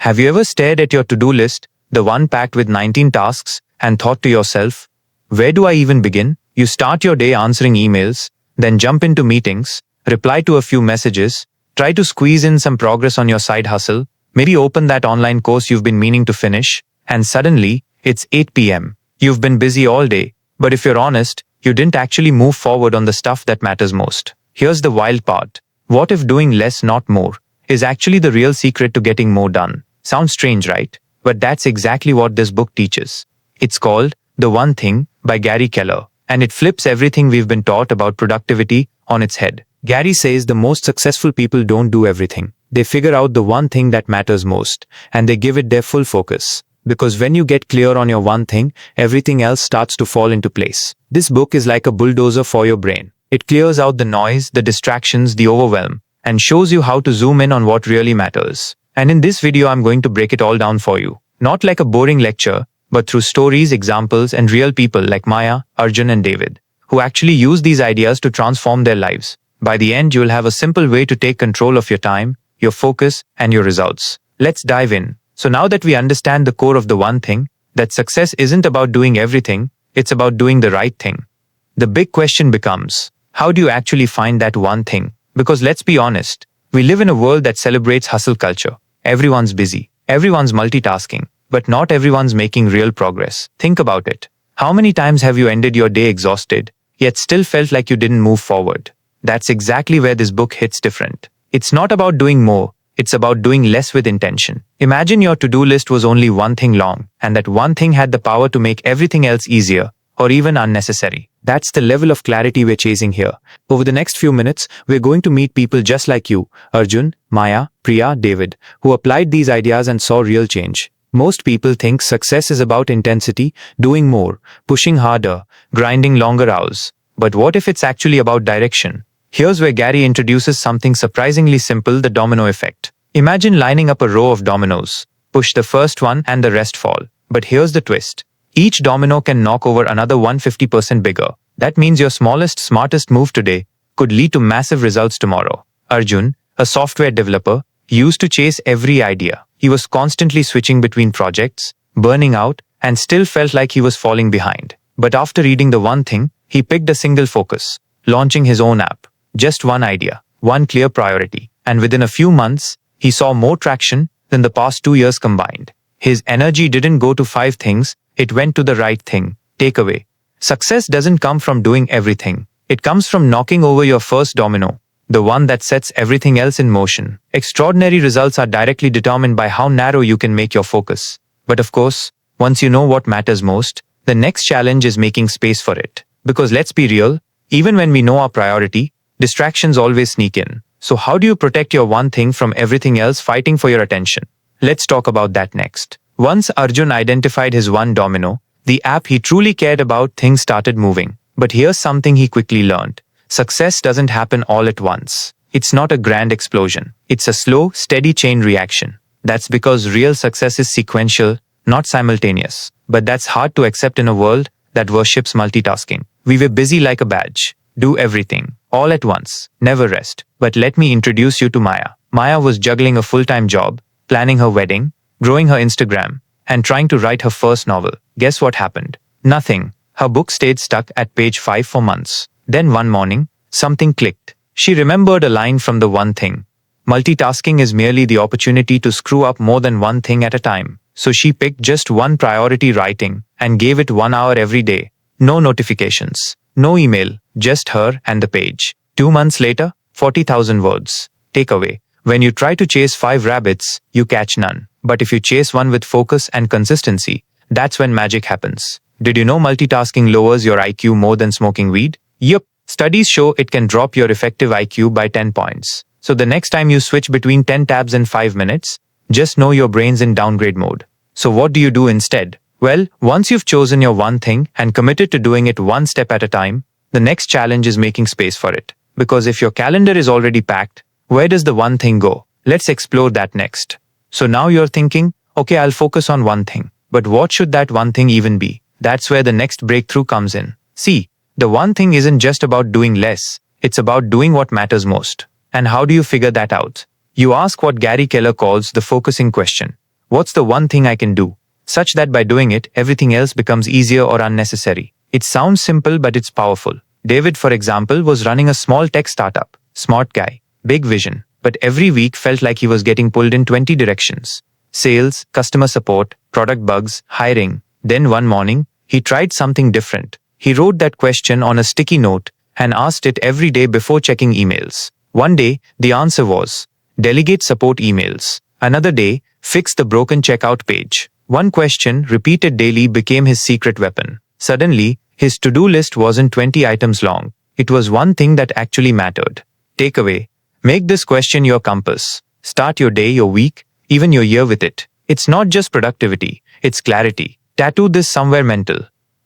Have you ever stared at your to-do list, the one packed with 19 tasks, and thought to yourself, where do I even begin? You start your day answering emails, then jump into meetings, reply to a few messages, try to squeeze in some progress on your side hustle, maybe open that online course you've been meaning to finish, and suddenly, it's 8 p.m. You've been busy all day, but if you're honest, you didn't actually move forward on the stuff that matters most. Here's the wild part. What if doing less, not more, is actually the real secret to getting more done? Sounds strange, right? But that's exactly what this book teaches. It's called The One Thing by Gary Keller, and it flips everything we've been taught about productivity on its head. Gary says the most successful people don't do everything. They figure out the one thing that matters most, and they give it their full focus. Because when you get clear on your one thing, everything else starts to fall into place. This book is like a bulldozer for your brain. It clears out the noise, the distractions, the overwhelm, and shows you how to zoom in on what really matters. And in this video, I'm going to break it all down for you. Not like a boring lecture, but through stories, examples, and real people like Maya, Arjun, and David, who actually use these ideas to transform their lives. By the end, you'll have a simple way to take control of your time, your focus, and your results. Let's dive in. So now that we understand the core of the one thing, that success isn't about doing everything, it's about doing the right thing. The big question becomes, how do you actually find that one thing? Because let's be honest, we live in a world that celebrates hustle culture. Everyone's busy, everyone's multitasking, but not everyone's making real progress. Think about it. How many times have you ended your day exhausted, yet still felt like you didn't move forward? That's exactly where this book hits different. It's not about doing more, it's about doing less with intention. Imagine your to-do list was only one thing long, and that one thing had the power to make everything else easier, or even unnecessary. That's the level of clarity we're chasing here. Over the next few minutes, we're going to meet people just like you, Arjun, Maya, Priya, David, who applied these ideas and saw real change. Most people think success is about intensity, doing more, pushing harder, grinding longer hours. But what if it's actually about direction? Here's where Gary introduces something surprisingly simple, the domino effect. Imagine lining up a row of dominoes. Push the first one and the rest fall. But here's the twist. Each domino can knock over another 150% bigger. That means your smallest, smartest move today could lead to massive results tomorrow. Arjun, a software developer, used to chase every idea. He was constantly switching between projects, burning out, and still felt like he was falling behind. But after reading The One Thing, he picked a single focus, launching his own app. Just one idea, one clear priority. And within a few months, he saw more traction than the past 2 years combined. His energy didn't go to 5 things, it went to the right thing. Takeaway. Success doesn't come from doing everything. It comes from knocking over your first domino, the one that sets everything else in motion. Extraordinary results are directly determined by how narrow you can make your focus. But of course, once you know what matters most, the next challenge is making space for it. Because let's be real, even when we know our priority, distractions always sneak in. So how do you protect your one thing from everything else fighting for your attention? Let's talk about that next. Once Arjun identified his one domino, the app he truly cared about, things started moving. But here's something he quickly learned. Success doesn't happen all at once. It's not a grand explosion. It's a slow, steady chain reaction. That's because real success is sequential, not simultaneous. But that's hard to accept in a world that worships multitasking. We were busy like a badge. Do everything, all at once, never rest. But let me introduce you to Maya. Maya was juggling a full-time job, planning her wedding, growing her Instagram, and trying to write her first novel. Guess what happened? Nothing. Her book stayed stuck at page 5 for months. Then one morning, something clicked. She remembered a line from The One Thing. Multitasking is merely the opportunity to screw up more than one thing at a time. So she picked just one priority, writing, and gave it 1 hour every day. No notifications, no email, just her and the page. 2 months later, 40,000 words. Takeaway. When you try to chase 5 rabbits, you catch none. But if you chase one with focus and consistency, that's when magic happens. Did you know multitasking lowers your IQ more than smoking weed? Yup. Studies show it can drop your effective IQ by 10 points. So the next time you switch between 10 tabs in 5 minutes, just know your brain's in downgrade mode. So what do you do instead? Well, once you've chosen your one thing and committed to doing it one step at a time, the next challenge is making space for it. Because if your calendar is already packed, where does the one thing go? Let's explore that next. So now you're thinking, okay, I'll focus on one thing. But what should that one thing even be? That's where the next breakthrough comes in. See, the one thing isn't just about doing less. It's about doing what matters most. And how do you figure that out? You ask what Gary Keller calls the focusing question. What's the one thing I can do? Such that by doing it, everything else becomes easier or unnecessary. It sounds simple, but it's powerful. David, for example, was running a small tech startup. Smart guy, big vision, but every week felt like he was getting pulled in 20 directions. Sales, customer support, product bugs, hiring. Then one morning, he tried something different. He wrote that question on a sticky note and asked it every day before checking emails. One day, the answer was, delegate support emails. Another day, fix the broken checkout page. One question, repeated daily, became his secret weapon. Suddenly, his to-do list wasn't 20 items long. It was one thing that actually mattered. Takeaway: make this question your compass. Start your day, your week, even your year with it. It's not just productivity, it's clarity. Tattoo this somewhere mental.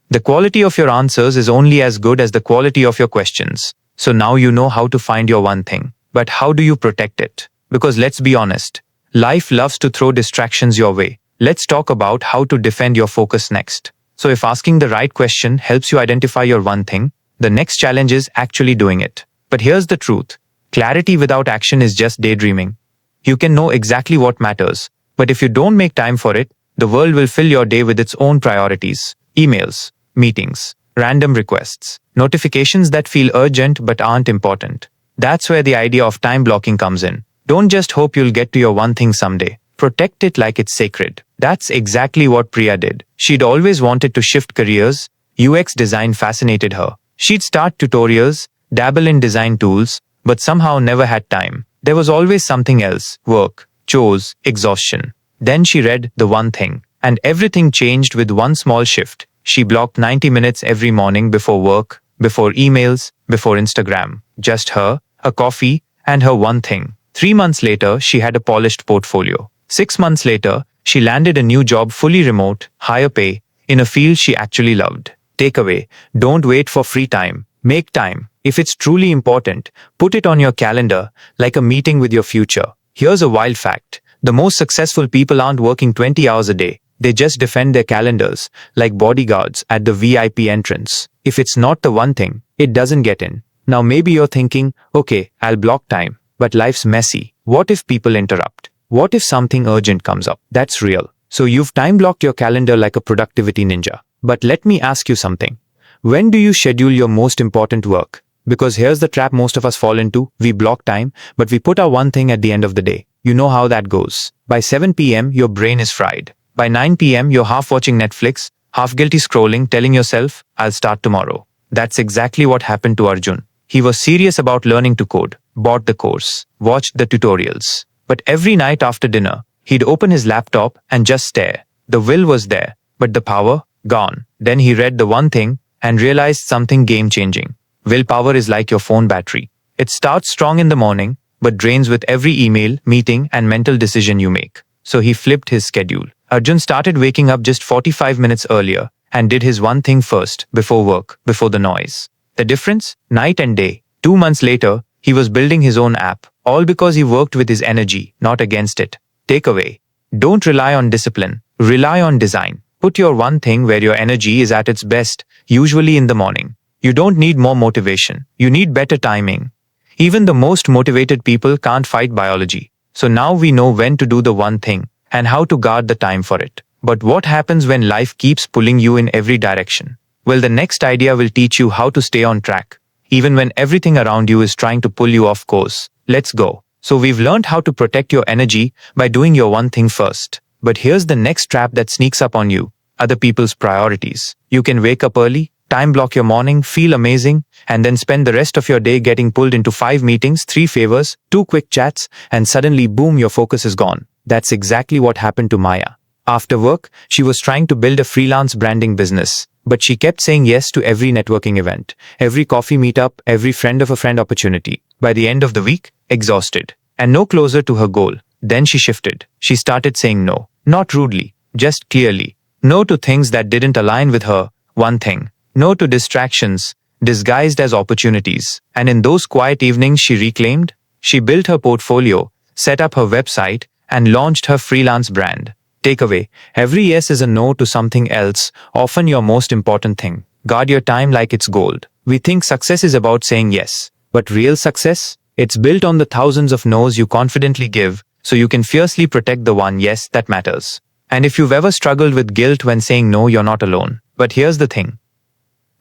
The quality of your answers is only as good as the quality of your questions. So now you know how to find your one thing. But how do you protect it? Because let's be honest, life loves to throw distractions your way. Let's talk about how to defend your focus next. So if asking the right question helps you identify your one thing, the next challenge is actually doing it. But here's the truth. Clarity without action is just daydreaming. You can know exactly what matters, but if you don't make time for it, the world will fill your day with its own priorities. Emails, meetings, random requests, notifications that feel urgent but aren't important. That's where the idea of time blocking comes in. Don't just hope you'll get to your one thing someday. Protect it like it's sacred. That's exactly what Priya did. She'd always wanted to shift careers. UX design fascinated her. She'd start tutorials, dabble in design tools, but somehow never had time. There was always something else: work, chores, exhaustion. Then she read The One Thing, and everything changed with one small shift. She blocked 90 minutes every morning before work, before emails, before Instagram. Just her, a coffee, and her one thing. 3 months later, she had a polished portfolio. 6 months later, she landed a new job, fully remote, higher pay, in a field she actually loved. Takeaway: don't wait for free time. Make time. If it's truly important, put it on your calendar, like a meeting with your future. Here's a wild fact. The most successful people aren't working 20 hours a day. They just defend their calendars, like bodyguards at the VIP entrance. If it's not the one thing, it doesn't get in. Now maybe you're thinking, okay, I'll block time, but life's messy. What if people interrupt? What if something urgent comes up? That's real. So you've time blocked your calendar like a productivity ninja. But let me ask you something. When do you schedule your most important work? Because here's the trap most of us fall into. We block time, but we put our one thing at the end of the day. You know how that goes. By 7 p.m., your brain is fried. By 9 p.m., you're half watching Netflix, half guilty scrolling, telling yourself, I'll start tomorrow. That's exactly what happened to Arjun. He was serious about learning to code, bought the course, watched the tutorials. But every night after dinner, he'd open his laptop and just stare. The will was there, but the power, gone. Then he read The One Thing and realized something game-changing. Willpower is like your phone battery. It starts strong in the morning, but drains with every email, meeting, and mental decision you make. So he flipped his schedule. Arjun started waking up just 45 minutes earlier and did his one thing first, before work, before the noise. The difference? Night and day. 2 months later, he was building his own app, all because he worked with his energy, not against it. Takeaway: don't rely on discipline, rely on design. Put your one thing where your energy is at its best, usually in the morning. You don't need more motivation. You need better timing. Even the most motivated people can't fight biology. So now we know when to do the one thing and how to guard the time for it. But what happens when life keeps pulling you in every direction? Well, the next idea will teach you how to stay on track, even when everything around you is trying to pull you off course. Let's go. So we've learned how to protect your energy by doing your one thing first. But here's the next trap that sneaks up on you: other people's priorities. You can wake up early, time block your morning, feel amazing, and then spend the rest of your day getting pulled into 5 meetings, 3 favors, 2 quick chats, and suddenly boom, your focus is gone. That's exactly what happened to Maya. After work, she was trying to build a freelance branding business, but she kept saying yes to every networking event, every coffee meetup, every friend of a friend opportunity. By the end of the week, exhausted, and no closer to her goal. Then she shifted. She started saying no, not rudely, just clearly. No to things that didn't align with her one thing. No to distractions, disguised as opportunities. And in those quiet evenings she reclaimed, she built her portfolio, set up her website, and launched her freelance brand. Takeaway: every yes is a no to something else, often your most important thing. Guard your time like it's gold. We think success is about saying yes. But real success? It's built on the thousands of no's you confidently give so you can fiercely protect the one yes that matters. And if you've ever struggled with guilt when saying no, you're not alone. But here's the thing.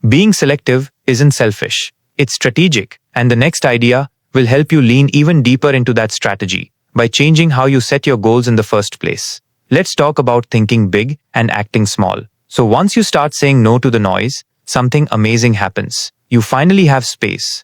Being selective isn't selfish. It's strategic, and the next idea will help you lean even deeper into that strategy by changing how you set your goals in the first place. Let's talk about thinking big and acting small. So once you start saying no to the noise, something amazing happens. You finally have space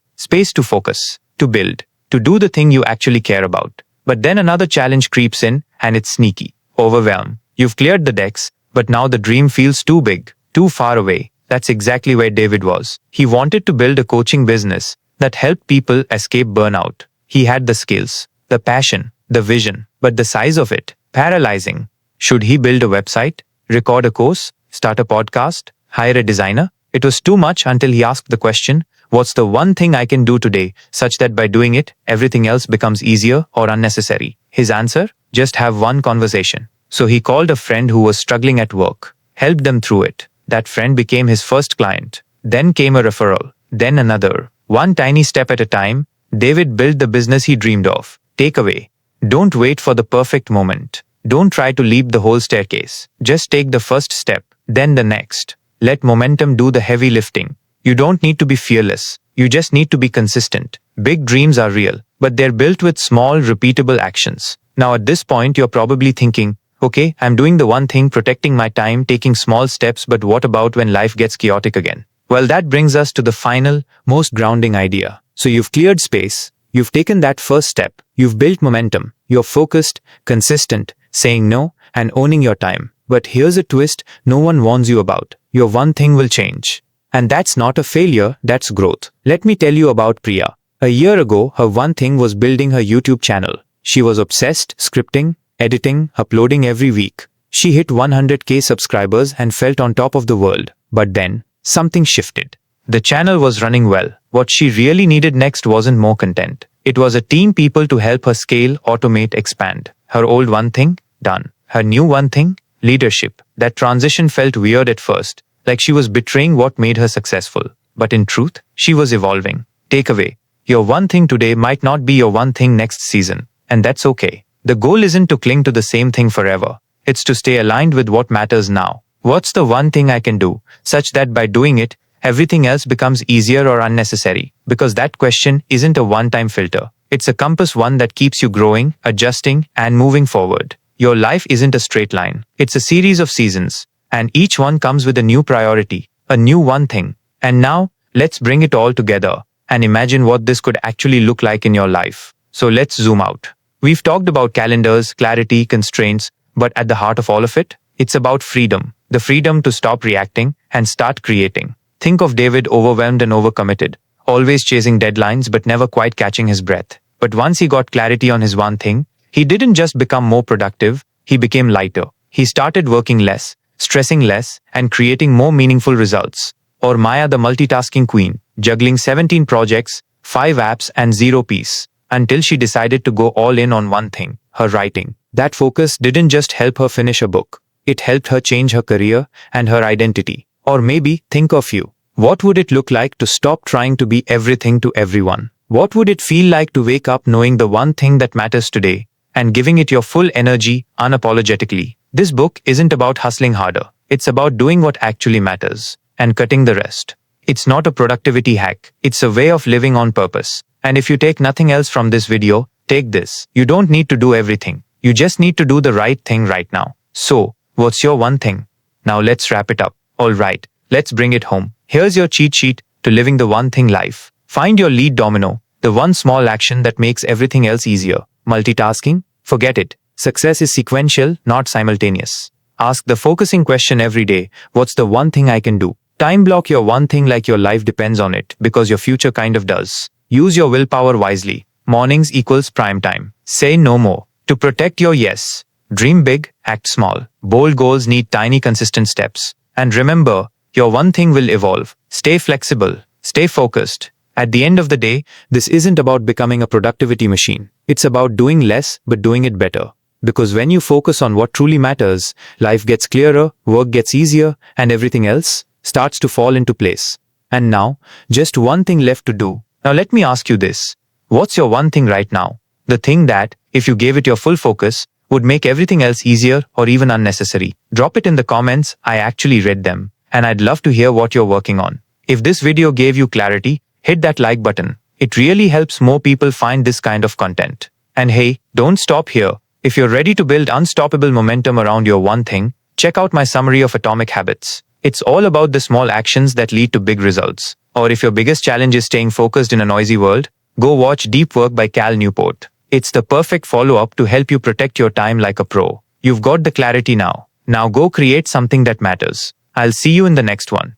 to focus, to build, to do the thing you actually care about. But then another challenge creeps in, and it's sneaky. Overwhelm. You've cleared the decks, but now the dream feels too big, too far away. That's exactly where David was. He wanted to build a coaching business that helped people escape burnout. He had the skills, the passion, the vision, but the size of it, paralyzing. Should he build a website, record a course, start a podcast, hire a designer? It was too much until he asked the question, what's the one thing I can do today such that by doing it, everything else becomes easier or unnecessary? His answer? Just have one conversation. So he called a friend who was struggling at work, helped them through it. That friend became his first client. Then came a referral, then another. One tiny step at a time, David built the business he dreamed of. Takeaway: don't wait for the perfect moment. Don't try to leap the whole staircase. Just take the first step, then the next. Let momentum do the heavy lifting. You don't need to be fearless. You just need to be consistent. Big dreams are real, but they're built with small, repeatable actions. Now at this point, you're probably thinking, okay, I'm doing the one thing, protecting my time, taking small steps, but what about when life gets chaotic again? Well, that brings us to the final, most grounding idea. So you've cleared space, you've taken that first step, you've built momentum, you're focused, consistent, saying no, and owning your time. But here's a twist no one warns you about. Your one thing will change. And that's not a failure, that's growth. Let me tell you about Priya. A year ago, her one thing was building her YouTube channel. She was obsessed, scripting, editing, uploading every week. She hit 100k subscribers and felt on top of the world. But then, something shifted. The channel was running well. What she really needed next wasn't more content. It was a team, people to help her scale, automate, expand. Her old one thing? Done. Her new one thing? Leadership. That transition felt weird at first, like she was betraying what made her successful. But in truth, she was evolving. Takeaway: your one thing today might not be your one thing next season. And that's okay. The goal isn't to cling to the same thing forever. It's to stay aligned with what matters now. What's the one thing I can do, such that by doing it, everything else becomes easier or unnecessary? Because that question isn't a one-time filter. It's a compass, one that keeps you growing, adjusting, and moving forward. Your life isn't a straight line. It's a series of seasons. And each one comes with a new priority, a new one thing. And now, let's bring it all together and imagine what this could actually look like in your life. So let's zoom out. We've talked about calendars, clarity, constraints, but at the heart of all of it, it's about freedom. The freedom to stop reacting and start creating. Think of David, overwhelmed and overcommitted, always chasing deadlines but never quite catching his breath. But once he got clarity on his one thing, he didn't just become more productive, he became lighter. He started working less, stressing less, and creating more meaningful results. Or Maya, the multitasking queen, juggling 17 projects, 5 apps, and 0 peace. Until she decided to go all in on one thing, her writing. That focus didn't just help her finish a book. It helped her change her career and her identity. Or maybe, think of you. What would it look like to stop trying to be everything to everyone? What would it feel like to wake up knowing the one thing that matters today and giving it your full energy, unapologetically? This book isn't about hustling harder. It's about doing what actually matters and cutting the rest. It's not a productivity hack. It's a way of living on purpose. And if you take nothing else from this video, take this. You don't need to do everything. You just need to do the right thing right now. So, what's your one thing? Now let's wrap it up. Alright, let's bring it home. Here's your cheat sheet to living the one thing life. Find your lead domino, the one small action that makes everything else easier. Multitasking? Forget it. Success is sequential, not simultaneous. Ask the focusing question every day. What's the one thing I can do? Time block your one thing like your life depends on it, because your future kind of does. Use your willpower wisely. Mornings equals prime time. Say no more. To protect your yes. Dream big, act small. Bold goals need tiny, consistent steps. And remember, your one thing will evolve. Stay flexible. Stay focused. At the end of the day, this isn't about becoming a productivity machine. It's about doing less, but doing it better. Because when you focus on what truly matters, life gets clearer, work gets easier, and everything else starts to fall into place. And now, just one thing left to do. Now let me ask you this. What's your one thing right now? The thing that, if you gave it your full focus, would make everything else easier or even unnecessary? Drop it in the comments. I actually read them, and I'd love to hear what you're working on. If this video gave you clarity, hit that like button. It really helps more people find this kind of content. And hey, don't stop here. If you're ready to build unstoppable momentum around your one thing, check out my summary of atomic habits. It's all about the small actions that lead to big results. Or if your biggest challenge is staying focused in a noisy world, go watch Deep Work by Cal Newport. It's the perfect follow-up to help you protect your time like a pro. You've got the clarity now. Now go create something that matters. I'll see you in the next one.